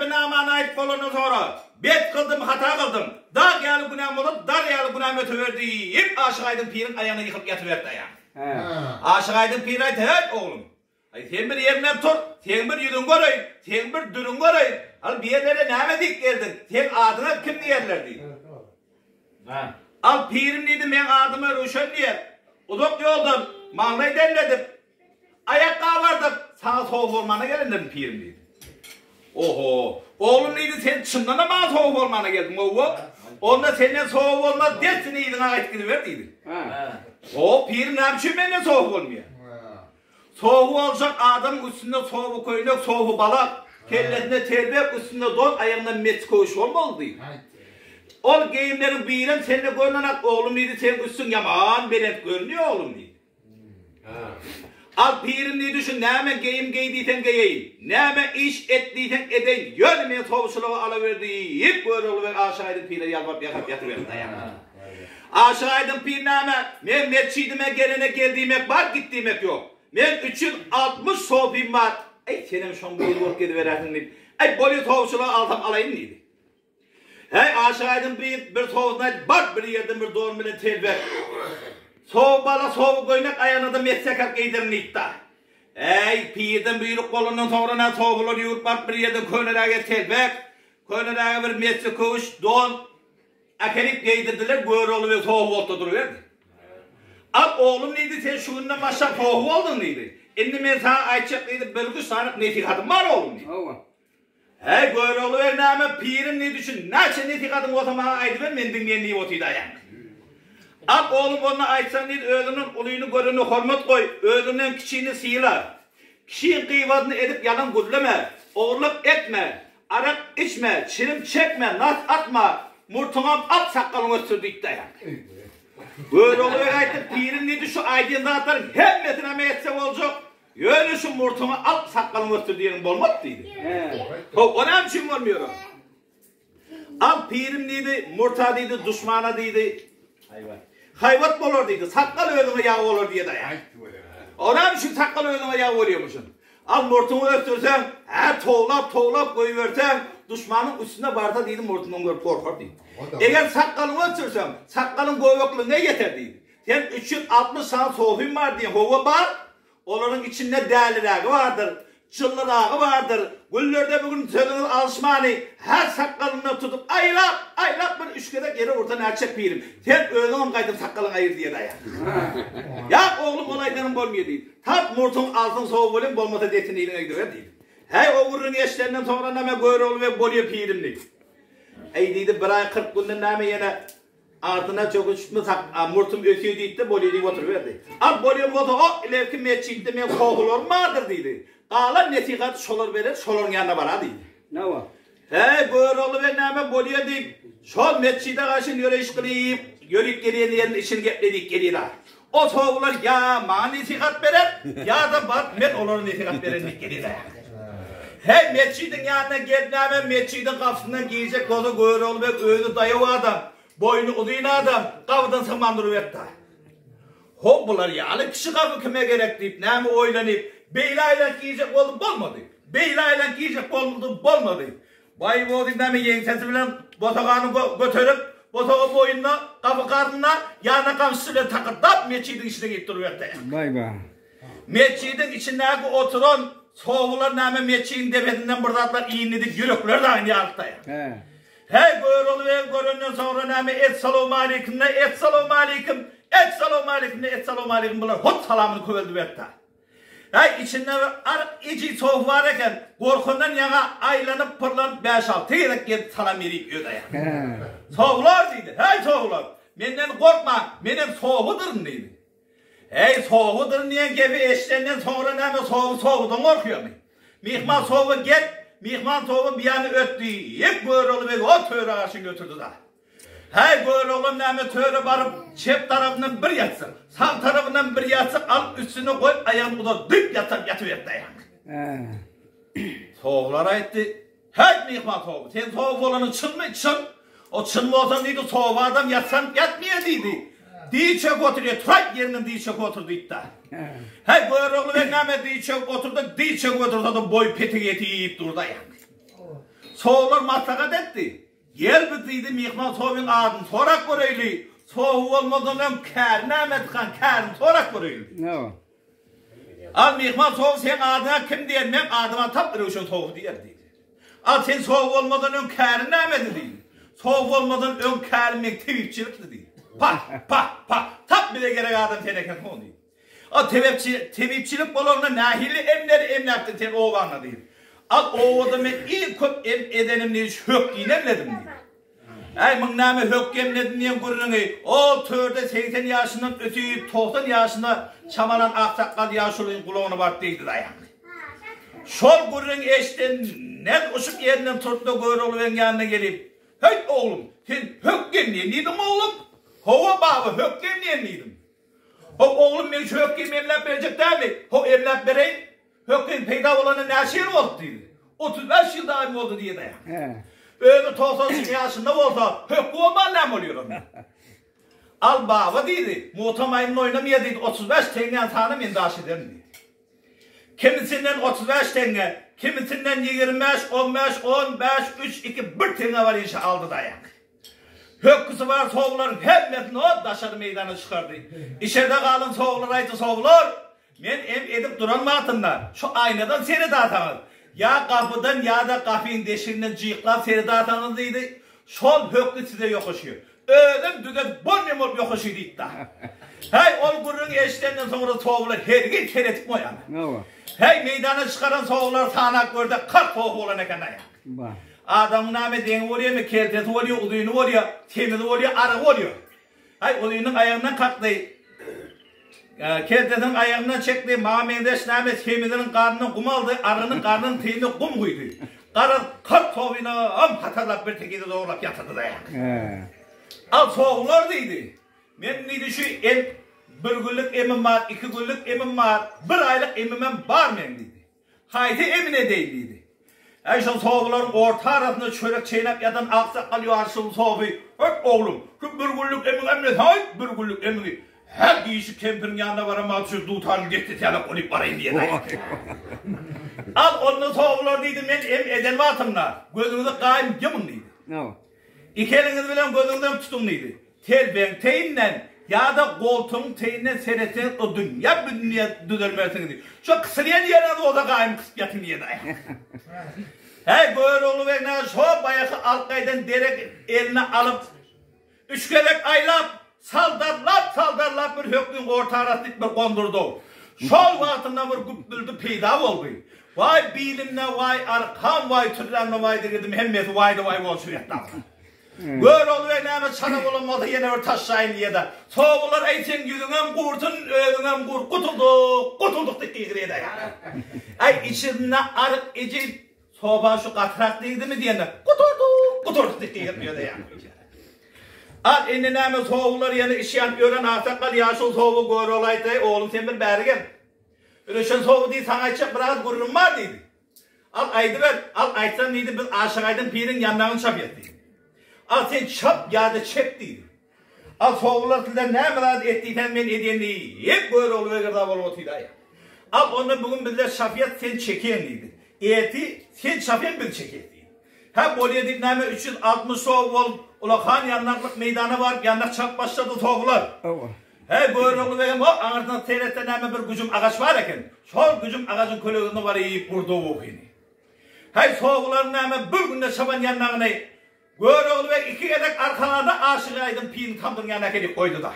Ata binamana ait bolonu sonra bet kıldım hata kıldım. Dağ yalı günahım olup dar yalı günahım ötüverdi. Hep Aşık Aydın Pir'in ayağına yıkıp yatıverdi ayağına. Aşık Aydın Pir ayet hey oğlum. Sen bir yerinden tur, sen bir yüzün göreyim, sen bir dürün göreyim. Al bir yerlere neme dik geldin, sen adına kim diyerler diye. Al pirim dedim ben adıma Ruşen diye. Uzak yoldan, mağlayı derledim. Ayakkabı vardım, sana soğuk olmana gelin dedim pirim dedim. Oho, oğlum neydi sen çınlana bana soğuk olmana geldin oğlum. Onda senden soğuk olmaz dersin iyiydin ait gidiverdiydin. O pirim ne yapayım benden soğuk olmuyor. Soğuk olacak adam üstünde soğuk koyuyor, soğuk balak. Kellesinde terbiyek üstünde don, ayağından met koğuş olmalı değil. Ol giyimlerin birin seninle koyulanak oğlum dedi, sen üstün yaman belet görünüyor oğlum dedi. Al pirin dedi düşün, neyme giyim giydiysen giyeyim, neyme iş ettiysen edeyim, yönüme soğuşuluğu alıverdi, hep böyle oluver Aşık Aydın Pir'e yalvarıp yakıp yatıverdi ayağına. Aşık Aydın Pir neyme, ben metçiydime gelene geldiğime var gittiğime yok. Ben 360 soğubim var. Ey senin şun bir yıl vakit veresin deyip. Ey böyle soğuşuluğu alsam alayım neydi? Hey Aşık Aydın bir soğuğuna bak bir yerden bir doğum bile telber. Soğuk bala soğuk oynak ayağına da metzekak giydirin itta. Ey pirden büyülük kolundan sonra ne soğuğulur yurt bak bir yerden köylere telber. Köylere bir metzekuş don. Akerip giydirdiler böyle oluyor soğuk oldu duruverdi. Al oğlum neydi sen şununla maşa soğuk oldun neydi? Şimdi ben sana ayçak neydi bölgü sanıp netikadım var oğlum neydi? Hey böyle oluver neyme pirin ne düşün? Naçın netikadım o zaman aydı ben dinleyen neyim otuydu ayağım. Al oğlum ona aytsan neydi öğlünün uluyunu görünü hormat koy. Öğlünün kiçiğini sıyılar. Kişinin kıyvadını edip yalan gudleme. Oğurluk etme. Arak içme. Çirim çekme. Nas atma. Murtunam at sakalını sürdü itti ayağım. Böyle oluyor aytıp pirin neydi şu aydın dağıtların hem metine meyetse olacak. Öyle şu murtuma alt sakalını östür diyelim olmadı deydi. Ona için olmuyorum. Al pirim neydi, murta deydi, düşmana deydi. Hayvat olur deydi, sakal ödüme yağ olur diye dayan. Ona için sakal ödüme yağ oluyormuşsun. Al murtumu östürsen, toğlap koyuversen, düşmanın üstüne barda deydi, murtundan görüp korkar deydi. Eğer sakalını ötürsem, sakalın koyukluğu ne yeter deydi. Sen 360 saat soğuğun var diye hava var, onların içinde değerli vardır, çıllı rağı vardır. Güllerde bugün sözünün alışmanı, her sakalını tutup aylap bir üç kere geri ortadan erçek pirim. Sen öğlenim kaydım sakalını ayır diye dayan. Ya oğlum olaylarım bolmuyor deydi. Tat murtun altın soğuk olayım, bolmasa detin eline gidiyor deydi. Hey o vurun yaşlarından sonra neme göre olu ve boluyor pirim deydi. Ey deydi bir ay 40 günden neme yine ardına çok uçmuş murtum ötüyor deydi de boluyor deyip oturuverdi. Al boluyor otu o ileriki meçikte men koğulur vardır deydi. Ağlar netikat şolur verir şolurun yanına var ha deydi. Ne var? Hey böyle olu ve neme boluyor deyip şol meçikte karşı yürüyüş kılıyıp yörük geriye diyenin işini gepledik geriye daha. O soğuklar ya bana netikat verir ya da bak ben onların netikat verenlik geriye daha. Hey meçhidin yanına geldi hemen meçhidin kafasından giyecek kozu göğür olup öğünü dayı adam. Boynu uzun adam. Kavdan sırmandırıverdi. Hoppular yalı kişi kavı kime gerek deyip ne mi oynanıp beylayla giyecek oldu bolmadı. Beylayla giyecek bolmadı. Bayı bu ne mi yengesi bilen botağını götürüp botağı boyununa kapı karnına yanına kamçısıyla takırdap meçhidin içine getiriverdi. Vay be. Meçhidin içindeki oturan soğuklar nâme meçhiğin tepesinden buradatlar iğnedik yürekler de aynı altta ya. Hey böyle oluyor göründen sonra nâme et salamu aleyküm ne et salamu aleyküm et salamu aleyküm ne et salamu aleyküm bunlar hot salamını köveldi verdi. Hey içinde içi soğuk varken korkundan yana aylanıp pırlanıp 5-6 yedek gelip salam yeriyip öde ya. Soğuklar deydi hey soğuklar benden korkma benim soğuğudur deydi. Hey soğuğudur niye gibi eşlerinden sonra neyme soğuğudan korkuyor mu? Mihman soğuğu gel, mihman soğuğu bir yanı öttü. Hep böyle olup o töre karşı götürdü da. Hey böyle oğlum neyme töre varıp çep tarafından bir yatsın. Sağ tarafından bir yatsın al üstüne koy ayağını da dık yatıverdi ayağını. Soğuklara etti. Hey mihman soğuğu sen soğuk olanı çın mı çın? O çın mı olsan deydi soğuğu adam yatsan yatmaya deydi. Diye çök oturuyor, trak yerinden diye çök oturdu iddia. Hey böyle oğlu ve name diye çök oturdu, diye çök oturdu da boy peti yeti yiyip durdu yani. Soğular matlakat etti. Yer bitiydi Mihman Soğu'nun adını sorak göreyli. Soğu olmadan ön kâr, Mehmet Khan kârını sorak göreyli. Ne o? Al Mihman Soğu sen adına kim diyen, ben adıma tapdırı üçün Soğu diyer dedi. Al sen soğuk olmadan ön kârını Mehmet'i değil. Soğuk olmadan ön kârını tevipçilikli değil. Pak, tap bile gerek adam teneken onu değil. Al tevipçilik bolağına nahili emlerdi ten oğlanla değil. Al oğlanı ben ilk köp edenim diye hök giyinemledim diye. Ay mınname hök gemledim diyen gurrunu o törde 80 yaşından ötüyüp 90 yaşında çamalan aksakkal yaşılığın kulağına battıydı dayan. Şol gurrun eşten ne uşuk yerinden turtlu gör oluven yanına gelip hey oğlum sen hök gemleyeniydim oğlum. Hova baba hök gemleyeniydim. Oğlum ben şu hök emlak verecek değil mi? Emlak vereyim. Hökün peyda olanı ne şey oldu dedi. 35 yıl daim oldu diye dayan. Öyle 90 yaşında olsa hök olman ne oluyor ona? Al baba dedi. Muhtamayımın oynamaya dedi. 35 tenge tanım indaş ederim dedi. Kimisinden 35 tenge, kimisinden 25, 15, 15, 3, 2, 1 tenge var inşa aldı dayan. Hökküsü var soğukların hepmetini o daşarı meydana çıkardı. İçeride kalın soğuklar aydı soğuklar. Men edip duran matında şu aynadan seni dağıtanız. Ya kapıdan ya da kapının deşiğinden cıyıklar seni dağıtanız deydi. Şol hökkü size yokuşuyor. Ödüm düget bonnem olup yokuşuyor deydi da. Hey ol gurrun eşlerinden sonra soğuklar her gün teretik mi yani? Hey meydana çıkaran soğuklar sağanak gördü 40 soğuk olan eken dayan. Adamın name deni oluyor mu? Keltesi oluyor, uduyunu oluyor, temizi oluyor, arı oluyor. Hay uduyunun ayağından kalktı. Keltesinin ayağından çekti. Mamendeş name temizinin karnını kum aldı. Arının karnının teyini kum koydu. Karı kart soğuyunu hatarlap bir tekide doğrulap yatırdı dayan. Al soğuklar deydi. Ben neydi şu bir günlük emim var, 2 günlük emim var, 1 aylık emimem var men deydi. Haydi emine değildiydi. Ayşe soğukların orta arasında çörek çeynep yatan aksakal yuvarsın soğuğu. Hep oğlum, şu bir günlük emin emret, hayır bir günlük emini. Her değişik kempirin yanına varamaz şu dutarlı geçti tiyana konup varayım diye dayan. Al onun soğuklar deydim ben eden vatımla. Gözünüzü kaim yımın deydi. İki eliniz bilen gözünüzden tutun deydi. Telben teyinle ya da koltuğun teyinle seyretsen o dünya bir dünya düzelmersin deydi. Şu kısırıyan yerine o da kaim kısıp yatın diye dayan. Hey böyle oluverine şu bayakı alkaydan derek eline alıp 3 kelek aylap saldarlap bir hökmün orta arasında bir kondurdu. Şol vaatından bir güppüldü peyda oldu. Vay bilimle vay arkam vay türlenle vay dedim hemmeti vay olsun yattan. Böyle oluverine sana bulunmadı yine bir taşlayın diye de. Soğuklar aysen yüzünem kurtun ölünem kutulduk diye de ya. Ay içinde arık içi soğuğa şu katrak değildi mi diye de kuturduk diye yapıyor da ya. Al enine soğuklar yani işyan öğren asaklar yaşıl soğuğu gör olaydı oğlum sen bir beri gel. Ürüşen soğuğu değil sana açacak biraz gurrum var deydi. Al aydı ver al aytsan neydi biz aşağıydın pirin yanlarını çap yetti. Al sen çap ya da çep deydi. Al soğuklar sizden ne mürad ettiysen ben ediyen değil. Hep böyle oluyor kadar olmatıydı ya. Al onu bugün bizler şafiyat sen çekeyen deydi. Eti sen şafiyat bir çekeydi. Hep oraya deyip neyme 360 soğuk olup Ulakhan yanlarlık meydana var, yanlar çap başladı soğuklar. Hey böyle oluyor o ardından seyretten neyme bir gücüm ağaç var eken. Sol gücüm ağacın kölüğünü var yiyip vurdu o kini. Hey soğukların neyme bir günde çaban yanlarına böyle oluyor 2 yedek arkalarda aşık aydın piyin kamdın yanına gelip koydu da.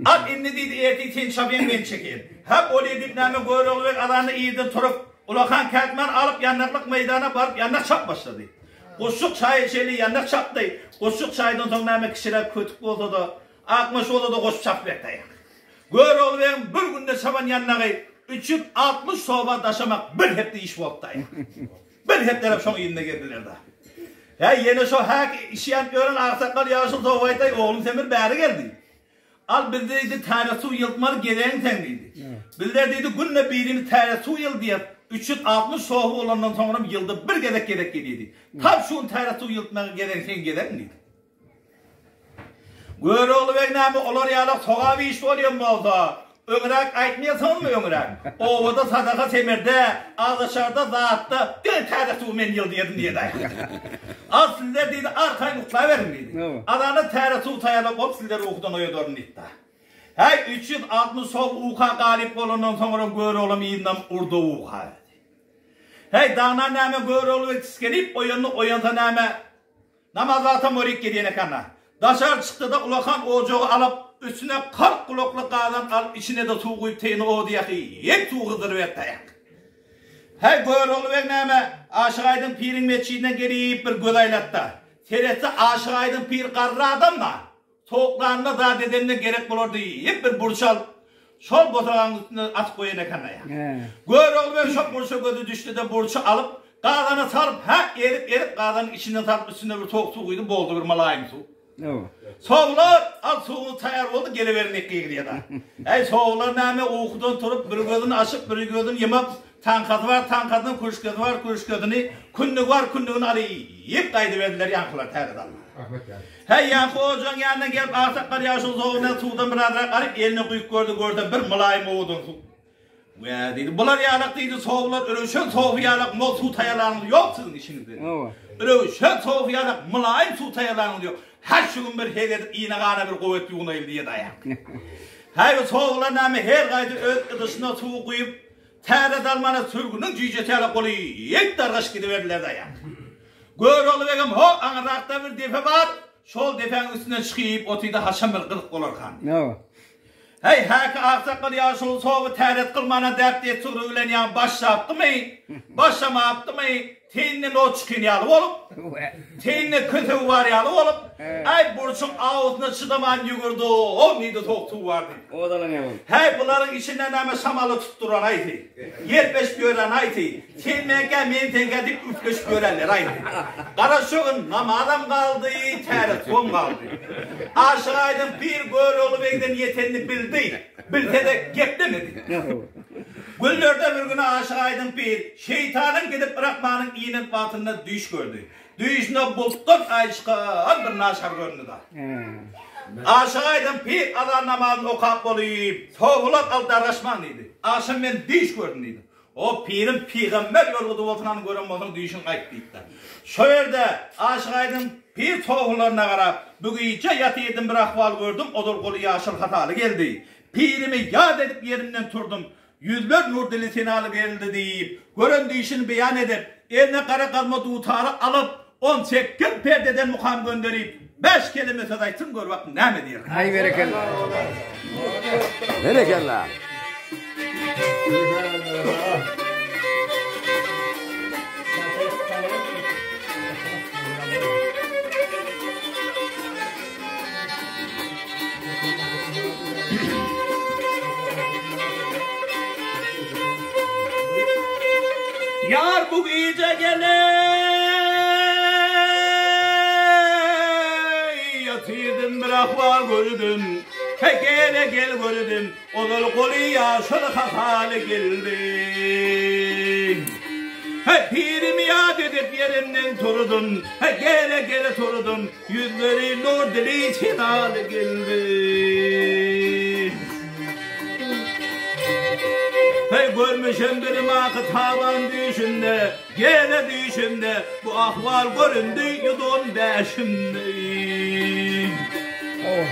Al inni deydi erdi sen çabiyen ben çekeyim. Hep oraya deyip neyme böyle oluyor adamı iyiden turup Ulakhan kertmen alıp yanlarlık meydana varıp yanlar çap başladı. Kuşluk çayı şeyli yanlar çaptı. Kuşluk çaydan sonra neyme kişiler kötük oldu da akmış oldu da koşup çap bekle ya. Gör oluyor bir günde çaban yanına 360 soğuğa taşımak bir hep de iş oldu da ya. Bir hep de hep şunun yerine geldiler de. Ya yeni şu hak işiyen gören aksaklar yaşıl soğuğa da oğlum sen bir beri geldi. Al bizde deydi tane su yıltmalı gelen sen deydi. Bizler deydi günle birimiz tane su yıl diye 360 soğuğu olandan sonra yılda bir gedek geliyordu. Tam şun tane su yıltmalı gelen sen gelen miydi? Göre oluver neymi olar yalak soğağı bir iş oluyor mu olsa? Öngrak aytmayasan mı öngrak? Ovada sadaka semerde, ağdaşarda zaatta, gön tədəsi men yıl dedim diye dayak. Az sizler deydi, arkayın utla verin deydi. Adanı tədəsi utayalım, hop sizler okudan oya doğru deydi. Hey 360 sol uqa galip olundan sonra göre olam iyinden urdu uqa. Hey dana neme göre olup tiskelip oyansa neme namazata morik gidiyene kana. Daşar çıktı da ulakan ocağı alıp üstüne 40 kulaklı qağdan alıp içine de su koyup teyini o diyakı hep su kızdırıp dayak. Hey göre olup neme Aşık Aydın pirin meçiğinden gelip bir gödaylatta. Teretse Aşık Aydın pir qarrı adam da. Soğuklarında da dedenine gerek bulurdu. Hep bir burçal. Şol botağın üstüne at koyun ekanaya. Gör olup şol burçal gözü düştü de burçu alıp qağdana sarıp erip qağdanın içinden sarıp üstüne bir soğuk su koydu. Boldu bir malayım su. Soğuklar al suğunu tayar oldu geliverin ekliye gidiyor da. Ey soğuklar neyme uykudan turup bir gözünü açıp bir gözünü yemap tankatı var tankatının kuruş gözü var kuruş gözünü künnük var künnüğünü arayıp kaydı verdiler yankılar terden. Hey yankı oğuzun yanına gelip ağırsaklar yaşıl soğuğundan suğdan bir adına qarip elini kuyuk gördü bir mulayim oğudun su. Ve dedi bular yalak deydi soğuklar ölüşen soğuk yalak mol su tayalarınız yok sizin işinizde. Ölüşen soğuk yalak mulayim su tayalarınız yok. Her şun bir hey edip iğne gana bir kuvvet yuğunayım diye dayak. Hey soğuklar nami her gaydı öz dışına su koyup təhərə dalmana sürgünün cüyce təhərə qolu yek darğaş gidiverdiler dayak. Gör olu begim ho anıraqda bir defe var. Şol defenin üstüne çıkıyıp otuyda haşam bir qırıq qolarkan. Hey həki ağsaqlar yaşıl soğuğu təhəret qılmana dərt et suğru ülen yan başlayaptı mı? Başlamayaptı mı? Teyinle o çıkın yalı olup. Teyinle kötü var yalı olup. Ay burçun ağzına çıdaman yugurdu. O neydi soğuktuğu vardı. O da ne oldu? Hey bunların içinden hemen şamalı tutturan aydı. Yerbeş gören aydı. Teyinmeye mentenke dip üfleş görenler aydı. Karaşığın namadan kaldı. Təhəret son kaldı. Aşık Aydın bir gör olu bekten yetenini bildi. Bilse de gep demedi. Güllerde bir günü Aşık Aydın bir şeytanın gidip bırakmanın iğnet batında düş gördü. Düşüne bulttan aşıkan bir naşar göründü da. Aşık Aydın bir adam namazını okap olayıp soğulat aldarlaşman dedi. Aşık ben düş gördüm dedi. O pirin peygamber yolgudu olsunanı gören olsun düşün kayıp deydi. Şöyle Aşık Aydın bir soğularına karab bugüyce yatıyordum bir ahval gördüm. Odur kolu yaşıl hatalı geldi. Pirimi yad edip yerinden turdum. Yüzler nur dili senalı verildi deyip gören işini beyan edip eline kara kalma tutarı alıp 18 perdeden mukam gönderip 5 kelime söz aytsın gör bak ne mi diyor? Hay berekallah. Berekallah. Yar bu gece gele yatırdım bir ahval gördüm. He gele gel gördüm. Olur kolu yaşıl hatalı geldi. He pirimi yad edip yerimden turudum. He gele gele turudum. Yüzleri nur dili çinalı geldi. Hey görmüşüm bir makı tavan düşümde, gele düşümde, bu ahval göründü yudun beşimde.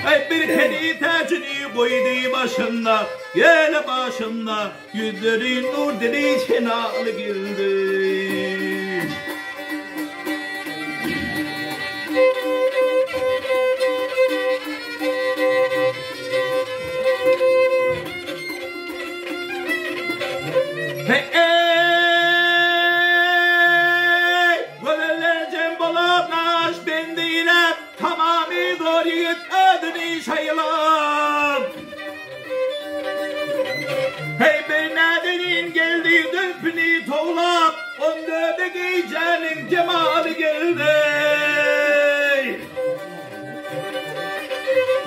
Hey bir kedi tacını koydu başında, gele başında, yüzleri nur dili çinalı geldi. Hey görelecem bulut naş bendiyle tamamı zor yiğit ödünü şayılan. Hey beynadenin geldi dönpünü toğlap onda da giyeceğinin cemali geldi.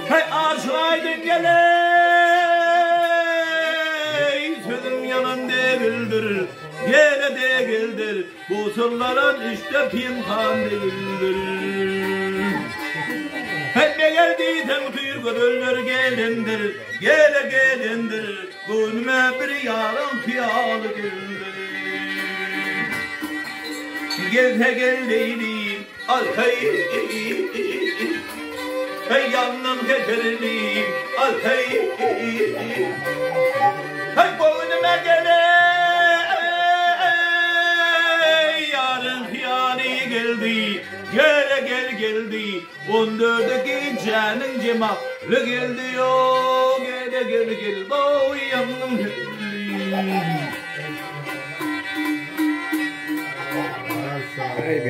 Hey Aşık Aydın gele yere değildir, bu sırların işte pinhan değildir. Hep geldiysen tüyür gödüller gelendir. Gele gelendir. Gönlüme bir yarım piyalı geldi. Gel leylim al hey. Hey yanım getirliyim al hey. Hey boynuma gele yarın piyani geldi. Gel geldi 14 gecenin cemalı geldi yo. Gel boy yanım getirliyim. Ay,